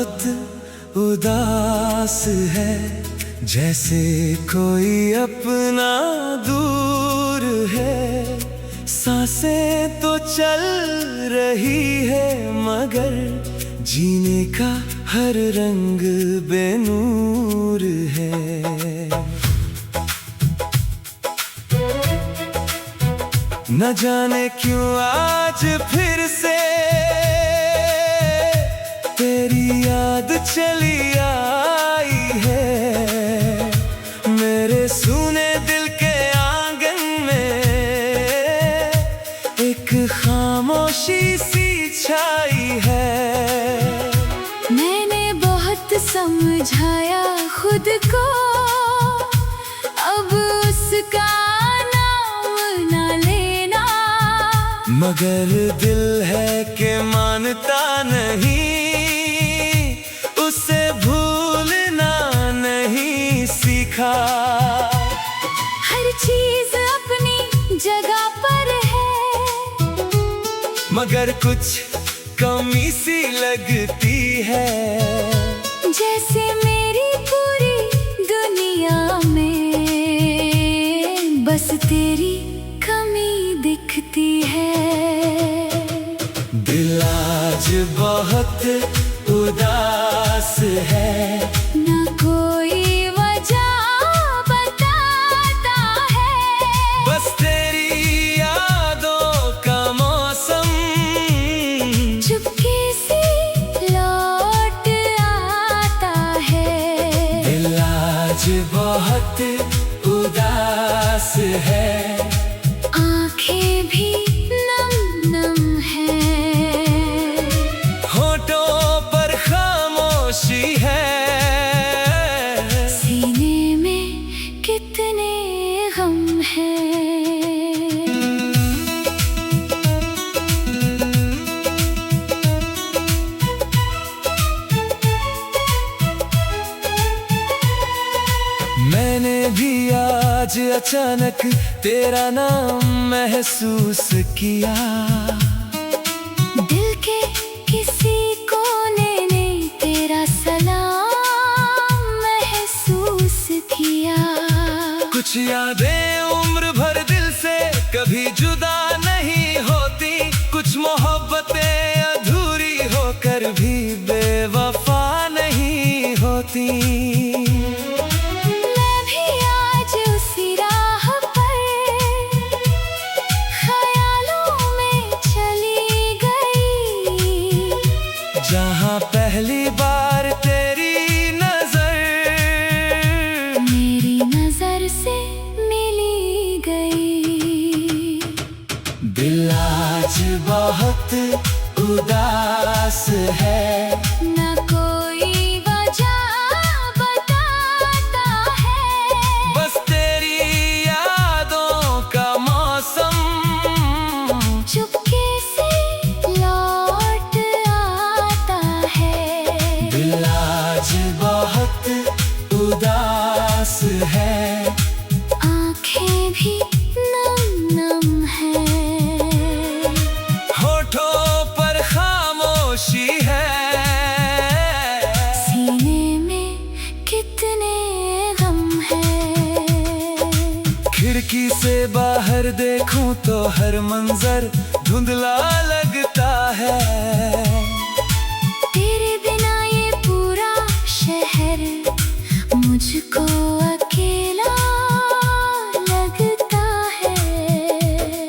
बहुत उदास है, जैसे कोई अपना दूर है। सांसें तो चल रही है मगर जीने का हर रंग बेनूर है। न जाने क्यों आज फिर से तेरी याद चली आई है। मेरे सूने दिल के आंगन में एक खामोशी सी छाई है। मैंने बहुत समझाया खुद को, अब उसका नाम ना लेना, मगर दिल है कि मानता नहीं, उसे भूलना नहीं सीखा। हर चीज अपनी जगह पर है, मगर कुछ कमी सी लगती है। जैसे मेरी पूरी दुनिया में बस तेरी कमी दिखती है। दिल आज बहुत उदास है, न कोई वजह बताता है, बस तेरी यादों का मौसम चुपके से लौट आता है। दिल आज बहुत उदास है, आंखें भी नम नम है, होठों पर खामोशी है। सीने में कितने गम हैं। मैंने भी आज अचानक तेरा नाम महसूस किया। दिल के किसी कोने ने तेरा सलाम महसूस किया। कुछ यादें उम्र भर दिल से कभी जुदा नहीं होती, कुछ मोहब्बतें अधूरी होकर भी बेवफा नहीं होती। मैं भी आज उसी राह पर ख्यालों में चली गई, जहाँ पहली बार तेरी नजर मेरी नजर से मिली गई। दिल आज बहुत उदास है, न कोई वजह बताता है, बस तेरी यादों का मौसम चुपके से लौट आता है। दिल आज बहुत उदास है, आंखें भी नम नम है, होठों पर खामोशी है। सीने में कितने गम हैं। खिड़की से बाहर देखूं तो हर मंजर धुंधला लगता है। तेरे बिना ये पूरा शहर मुझको अकेला लगता है।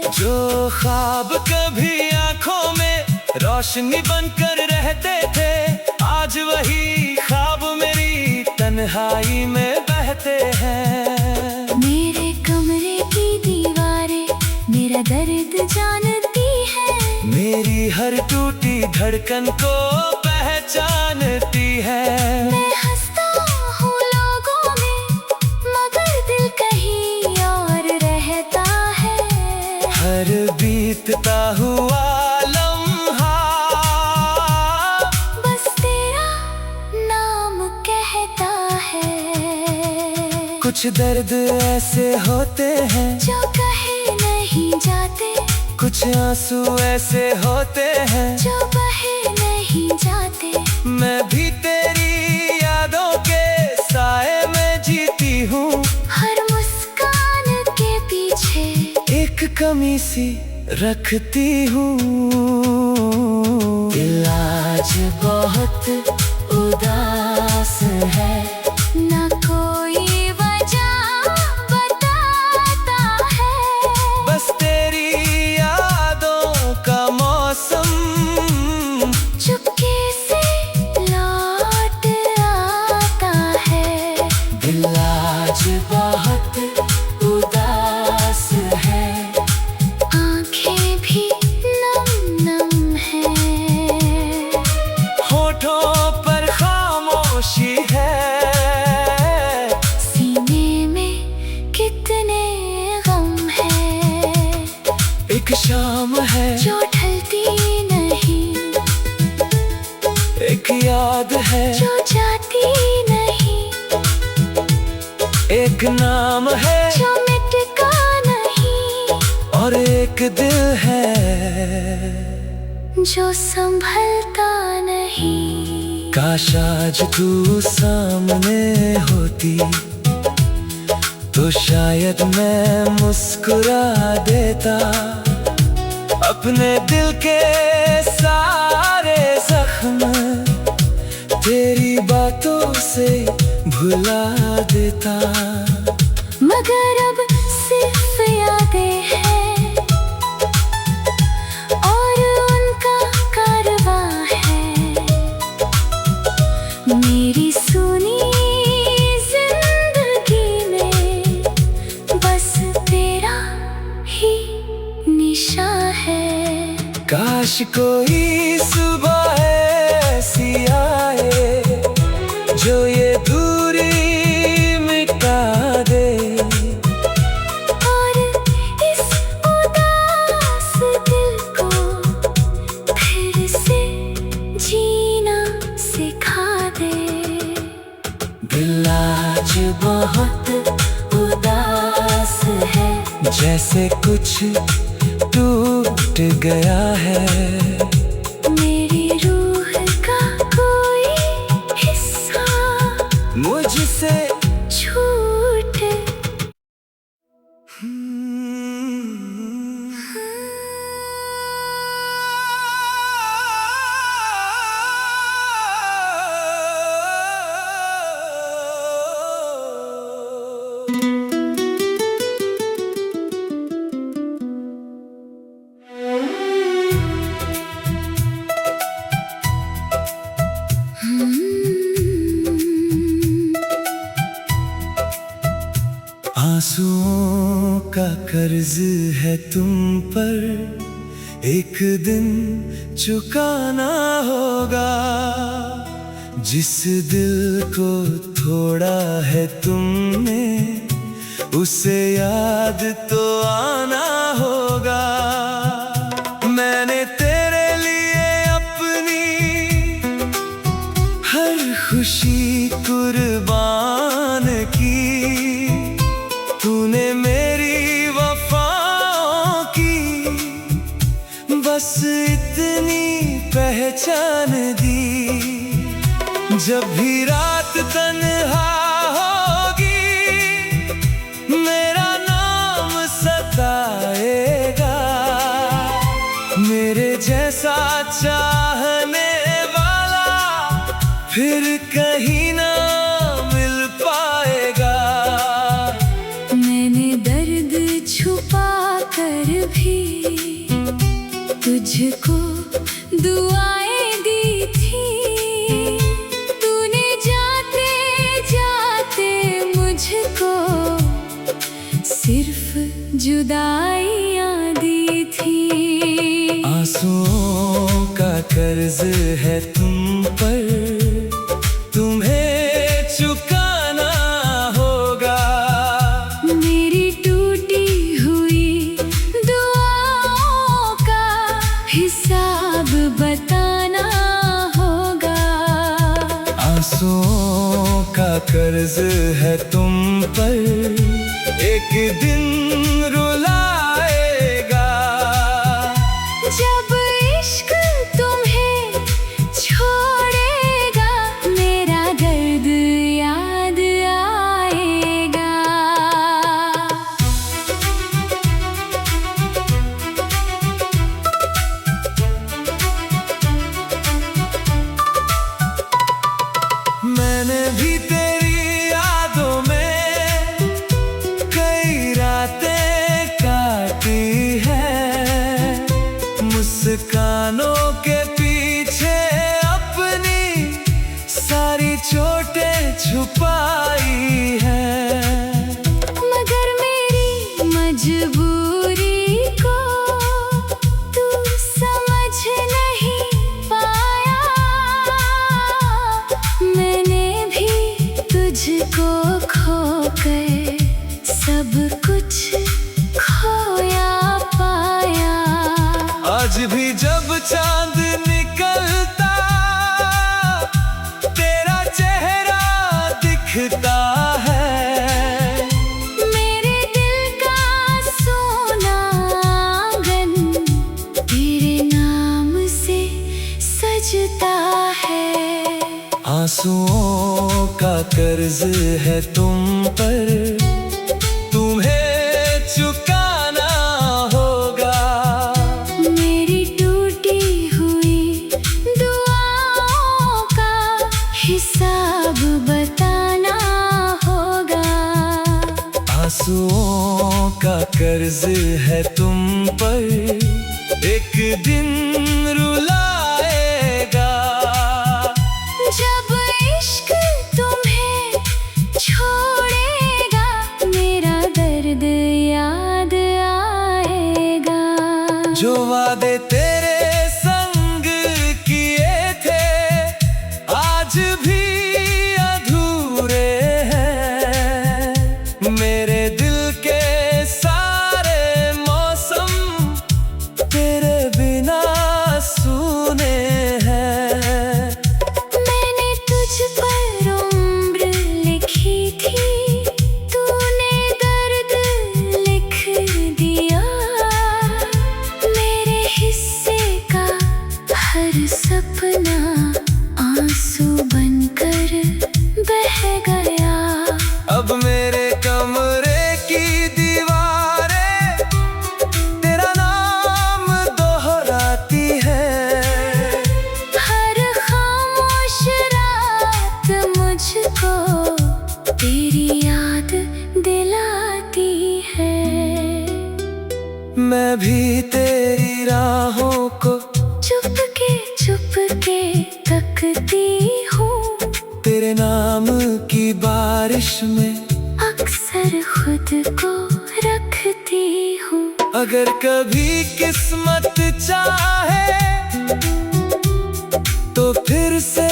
जो ख्वाब कभी आंखों में रोशनी बनकर रहते थे, आज वही ख्वाब मेरी तन्हाई में बहते हैं। मेरे कमरे की दीवारें मेरा दर्द जानती है, मेरी हर टूटी धड़कन को पहचानती है। मैं हंसता हूँ लोगों में मगर दिल कहीं और रहता है। हर बीतता हुआ लम्हा बस तेरा नाम कहता है। कुछ दर्द ऐसे होते हैं जो कहे नहीं जाते, कुछ आंसू ऐसे होते हैं जो बहे नहीं जाते। मैं भी तेरी यादों के साए में जीती हूँ। हर मुस्कान के पीछे एक कमी सी रखती हूँ। दिल आज बहुत उदास है, न कोई वजह बताता है। बस तेरी यादों का मौसम चुपके से लौट आता है। दिल आज बहुत उदास है, आंखें भी नम नम है। होठों पर खामोशी है, सीने में कितने गम है। एक शाम है जो ढलती नहीं, एक याद है जो जाती नहीं। एक नाम है जो मिटता नहीं, और एक दिल है जो संभलता नहीं। काश आज तू सामने होती तो शायद मैं मुस्कुरा देता। अपने दिल के सारे जख्म तेरी बातों से भुला देता। मगर अब सिर्फ यादें हैं और उनका कारवां है। मेरी सुनी जिंदगी में बस तेरा ही निशान है। काश कोई सुबह ऐसी आए जो ये दूरी मिटा दे, और इस उदास दिल को फिर से जीना सिखा दे। दिल आज बहुत उदास है, जैसे कुछ टूट गया है। मेरी रूह का कोई हिस्सा मुझसे छूट आंसुओं का कर्ज है तुम पर, एक दिन चुकाना होगा। जिस दिल को तोड़ा है तुमने, उसे याद तो आना होगा। मैंने तेरे लिए अपनी हर खुशी कुर्बान की, तूने मेरी वफाओं की बस इतनी पहचान दी। जब भी रात तन्हा होगी, मेरा नाम सताएगा। मेरे जैसा चाहने वाला फिर कहीं ना मिल पाएगा। मैंने दर्द छुपा कर भी तुझको दुआएं दी थी। तूने जाते जाते मुझको सिर्फ जुदाइयां दी थी। आंसुओं का कर्ज है तुम पर, तुम्हें चुकाना होगा। मेरी टूटी हुई दुआओं का हिसाब बताना होगा। आंसुओं का कर्ज है तुम पर, एक दिन रुलाएगा। जब इश्क तुम्हें छोड़ेगा, छुपाई है। मगर मेरी मजबूरी को तू समझ नहीं पाया। मैंने भी तुझको खोकर सब कुछ खोया पाया। आज भी जब चांद निकलता तेरा चेहरा दिखता है। मेरे दिल का सोना आंगन तेरे नाम से सजता है। आंसुओं का कर्ज है तुम पर, तुम्हें चुकाना होगा। मेरी टूटी हुई दुआओं का हिसाब बताना होगा। आंसुओं का कर्ज है तुम पर, एक दिन रुलाएगा। जब इश्क तुम्हें छोड़ेगा मेरा दर्द याद आएगा। जो वादे तेरे संग किए थे आज भी अधूरे हैं। मेरे दिल के सारे मौसम तेरे बिना सूने हैं। मैंने तुझ पर उम्र लिखी थी, तूने दर्द लिख दिया। मेरे हिस्से का हर सपना आंसू बनकर बह गया। अब मेरे कमरे की दीवारें तेरा नाम दोहराती है। हर खामोश रात मुझको तेरी याद दिलाती है। मैं भी तेरी राहों को चुपके तकती हूँ। तेरे नाम की बारिश में अक्सर खुद को रखती हूँ। अगर कभी किस्मत चाहे तो फिर से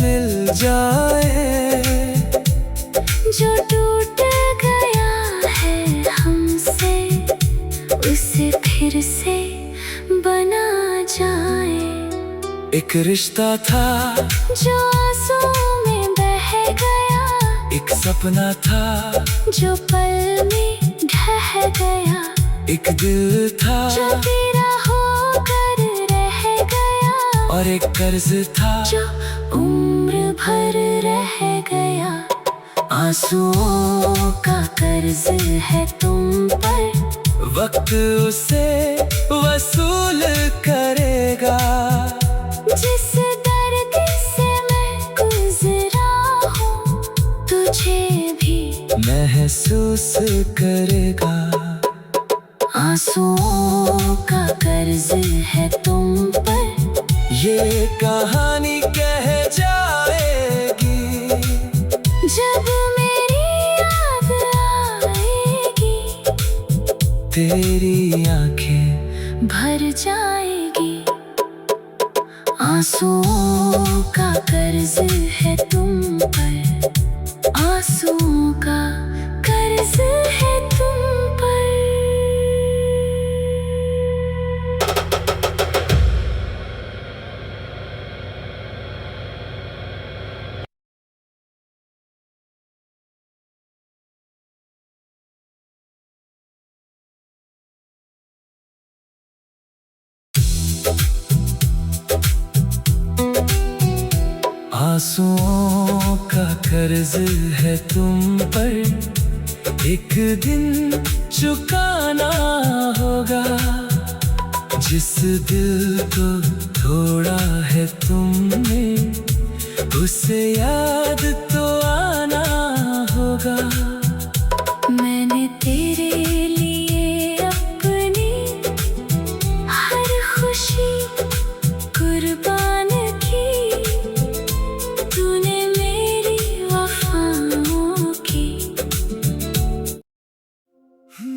मिल जाए। जो टूट गया है हमसे उसे फिर से बना जाए। एक रिश्ता था जो आंसू में बह गया, एक सपना था जो पल में ढह गया। एक दिल था जो तेरा होकर रह गया, और एक कर्ज था जो उम्र भर रह गया। आंसुओं का कर्ज है तुम पर, वक्त उसे वसूल करेगा। जिस दर्द से मैं गुजरा हूँ तुझे भी महसूस करेगा। आंसुओं का कर्ज है तुम पर, ये कहानी कह जाएगी जब मेरी याद आएगी तेरी आंखें भर जाएगी। आंसुओं का कर्ज है तुम पर, आंसुओं का कर्ज है तुम पर। आंसुओं का कर्ज है तुम पर, एक दिन चुकाना होगा। जिस दिल को तोड़ा है तुमने उसे याद तो आना होगा। मैंने तेरे लिए अपनी हर खुशी कुर्बान की, तूने मेरी वफा तेरी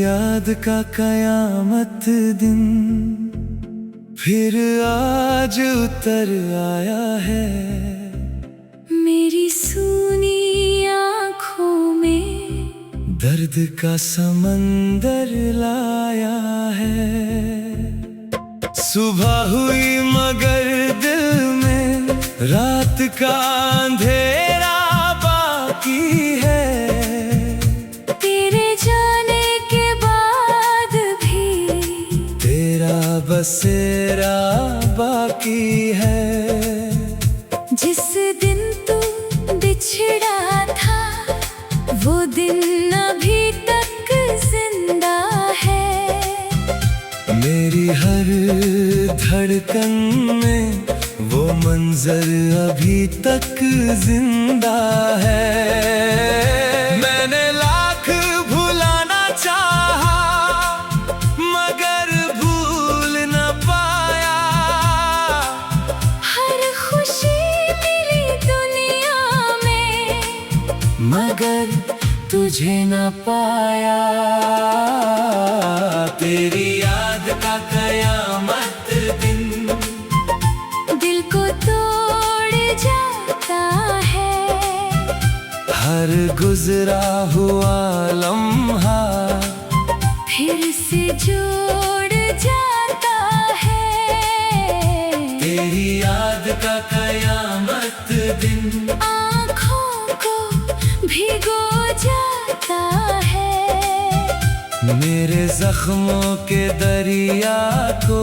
याद का कयामत दिन फिर आज उतर आया है। मेरी सूनी आँखों में दर्द का समंदर लाया है। सुबह हुई मगर दिल में रात का अंधेरा बाकी है। बसेरा बाकी है। जिस दिन तू बिछड़ा था वो दिन अभी तक जिंदा है। मेरी हर धड़कन में वो मंजर अभी तक जिंदा है। मैंने लाख भुलाना चाहा मगर भूल न पाया। हर खुशी मिली दुनिया में मगर तुझे न पाया। तेरी याद का कयामत दिन दिल को तोड़ जाता है। हर गुजरा हुआ लम्हा फिर से जोड़ जाता है। तेरी याद का कयामत दिन आँखों को भिगो जाता है। मेरे जख्मों के दरिया को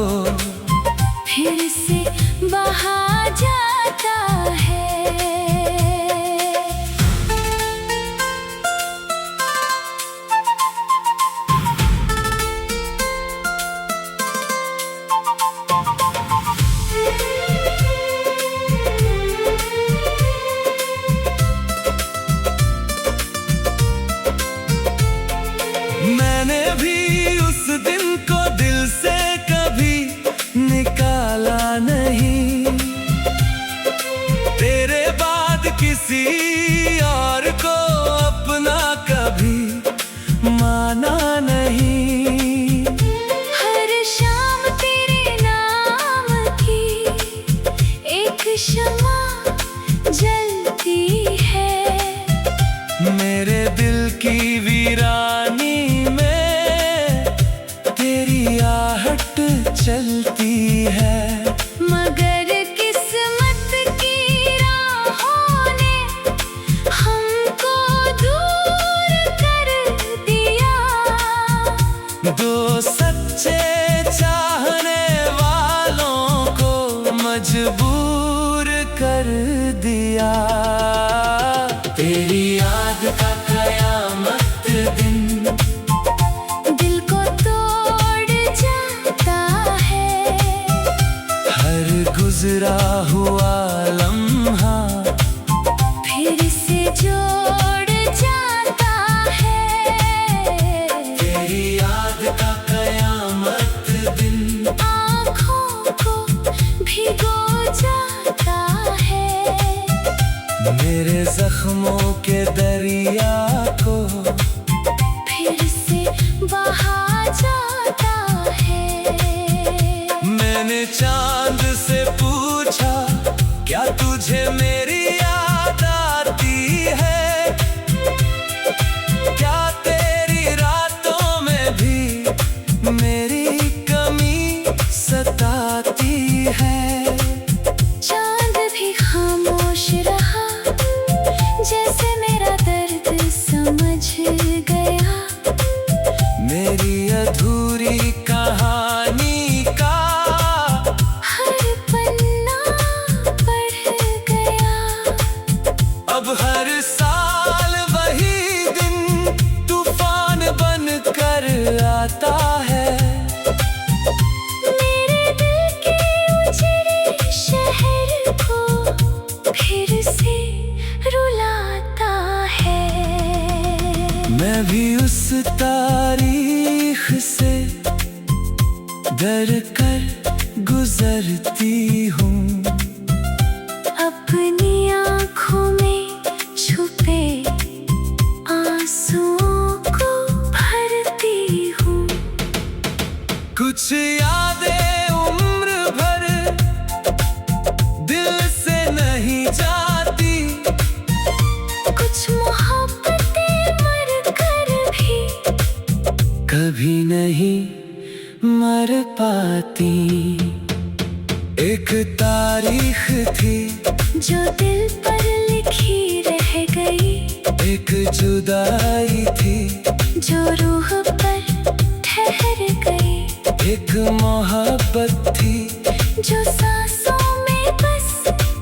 फिर से बहा जाता है। मैंने भी उस दिन को दिल से कभी निकाला नहीं। तेरे बाद किसी और को अपना कभी माना नहीं। हर शाम तेरे नाम की एक शम्मा जलती है। मेरे दिल की वीरानी चलती है। मगर किस्मत की राहों ने हमको दूर कर दिया। दो सच्चे चाहने वालों को मजबूर कर दिया। तेरी याद का कयामत दिन दिल को तोड़ जाता है। हर गुजरा हुआ लम्हा फिर से जोड़ जाता है। तेरी याद का कयामत दिन आँखों को भिगो जाता है। मेरे जख्मों के दरिया को फिर से बहा जाता है। मैंने चांद से पूछा क्या तुझे मेरी याद आती है। क्या तेरी रातों में भी मेरी कमी सताती है। चांद भी खामोश रहा जैसे मेरा दर्द समझ गया। मेरी अधूरी कहानी का हर पन्ना पढ़ गया। अब हर साल वही दिन तूफान बन कर आता है। तारीख से डर कर गुजरती हूँ। अपनी आँखों में छुपे आंसुओं को भरती हूँ। कुछ यादें उम्र भर दिल से नहीं जाती, कुछ मोहब्बतें मर कर भी कभी नहीं मर पाती। एक तारीख थी जो दिल पर लिखी रह गई, एक जुदाई थी जो रूह पर ठहर गई, एक मोहब्बत थी जो सांसों में बस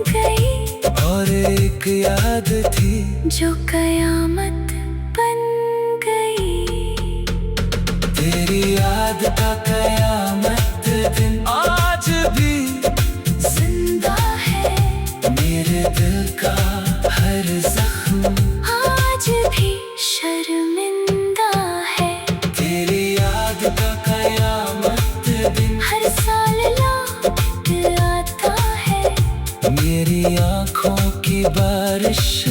गई, और एक याद थी जो कयामत बन गई। तेरी याद का कयामत दिन आज भी जिंदा है मेरे दिल का हर जख्म आज भी शर्मिंदा है। तेरी याद का कयामत दिन हर साल लौट आता है मेरी आँखों की बारिश